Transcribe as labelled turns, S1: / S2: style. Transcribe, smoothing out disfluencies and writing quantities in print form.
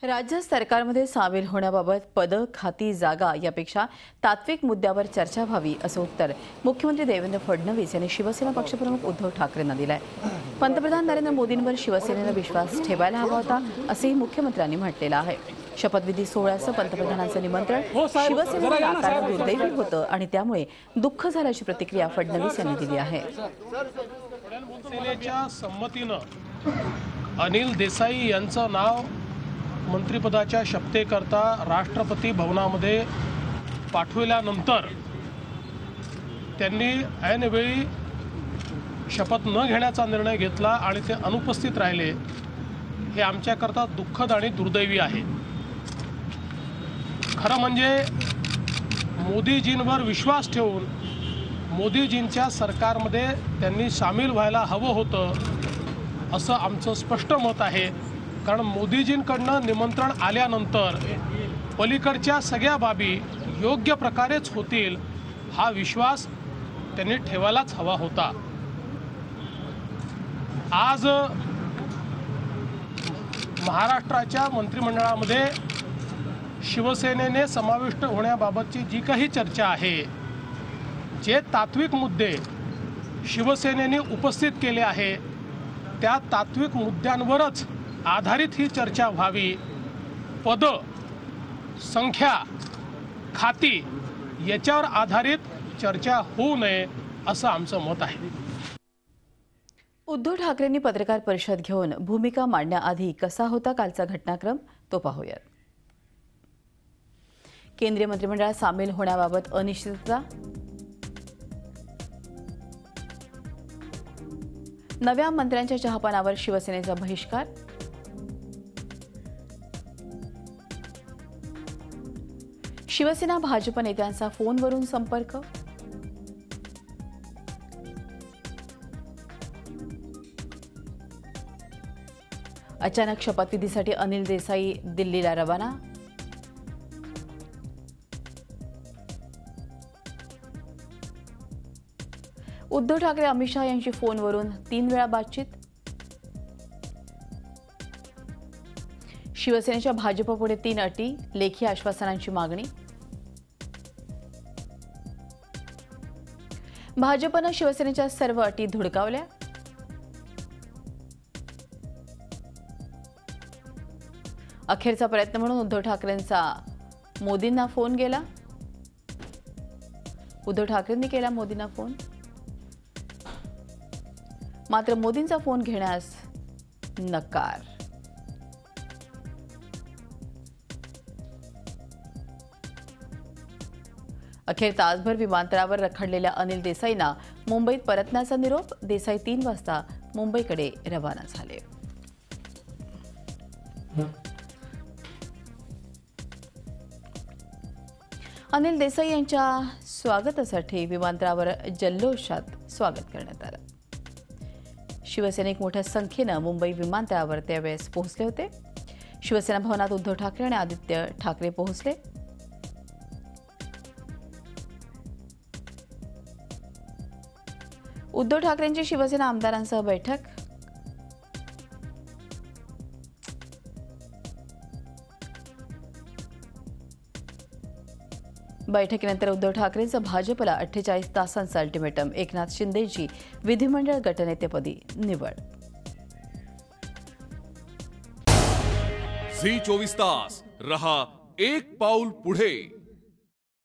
S1: राज्य सरकारमध्ये सामील होण्याबाबत पद, खाती, जागा यापेक्षा तात्विक मुद्द्यावर चर्चा व्हावी असं उत्तर मुख्यमंत्री देवेंद्र फडणवीस यांनी शिवसेना पक्षप्रमुख उद्धव ठाकरेंना दिलंय। पंतप्रधान नरेंद्र मोदींवर शिवसेनेनं विश्वास ठेवायला हवा होता असंही मुख्यमंत्र्यांनी म्हटलेलं आहे। शपथविधी सोहळ्याचं पंतप्रधानांचं निमंत्रण शिवसेनेला नाकारणं दुर्दैवी होतं आणि त्यामुळे दुःख झाल्याची प्रतिक्रिया फडणवीस यांनी दिली आहे।
S2: शिवसेनेच्या संमतीनं अनिल देसाई यांचं नाव मंत्रिपदाच्या शपथेकरता राष्ट्रपती भवनामध्ये पाठविल्यानंतर त्यांनी ऐनवेळी शपथ न घेण्याचा निर्णय घेतला आणि ते अनुपस्थित राहिले, हे आमच्याकरता दुःखद आणि दुर्दैवी आहे। खरं म्हणजे मोदीजींवर विश्वास ठेवून मोदीजींच्या सरकारमध्ये त्यांनी सामील व्हायला हवं होतं असं आमचं स्पष्ट मत आहे। कारण मोदीजींकडनं निमंत्रण आल्यानंतर पलीकडच्या सगळ्या बाबी योग्य प्रकारेच होतील हा विश्वास त्यांनी ठेवायलाच हवा होता। आज महाराष्ट्राच्या मंत्रिमंडळामध्ये शिवसेनेने समाविष्ट होण्याबाबतची जी काही चर्चा आहे, जे तात्विक मुद्दे शिवसेनेने उपस्थित केले आहे त्या तात्विक मुद्द्यांवरच आधारित ही चर्चा व्हावी। पद, संख्या, खाती याच्यावर आधारित चर्चा होऊ नये असं आमचं मत आहे।
S1: उद्धव ठाकरेंनी पत्रकार परिषद घेऊन भूमिका मांडण्याआधी कसा होता कालचा घटनाक्रम तो पाहूयात। केंद्रीय मंत्रिमंडळात सामील होण्याबाबत अनिश्चितता, नव्या मंत्र्यांच्या चहापानावर शिवसेनेचा बहिष्कार, शिवसेना भाजप नेत्यांचा फोनवरून संपर्क, अचानक शपथविधीसाठी अनिल देसाई दिल्लीला रवाना, उद्धव ठाकरे अमित शहा यांची फोनवरून 3 वेळा बातचीत, शिवसेनेच्या भाजपपुढे 3 अटी, लेखी आश्वासनांची मागणी, भाजपनं शिवसेनेच्या सर्व अटी धुडकावल्या, अखेरचा प्रयत्न म्हणून उद्धव ठाकरेंचा मोदींना फोन गेला, उद्धव ठाकरेंनी केला मोदींना फोन, मात्र मोदींचा फोन घेण्यास नकार। अखेर तासभर विमानतळावर रखडलेल्या अनिल देसाईंना मुंबईत परतण्याचा निरोप, देसाई 3 वाजता मुंबईकडे रवाना झाले। अनिल देसाई यांच्या स्वागतासाठी विमानतळावर जल्लोषात स्वागत करण्यात आलं। शिवसैनिक मोठ्या संख्येनं मुंबई विमानतळावर त्यावेळेस पोहोचले होते। शिवसेना भवनात उद्धव ठाकरे आणि आदित्य ठाकरे पोहोचले। उद्धव ठाकरेंची शिवसेना आमदारांसह बैठक, बैठकीनंतर उद्धव ठाकरेंचं भाजपला 48 तासांचं अल्टिमेटम, एकनाथ शिंदेची विधिमंडळ गटनेतेपदी निवड।
S3: झी 24 तास रहा एक पाऊल पुढे।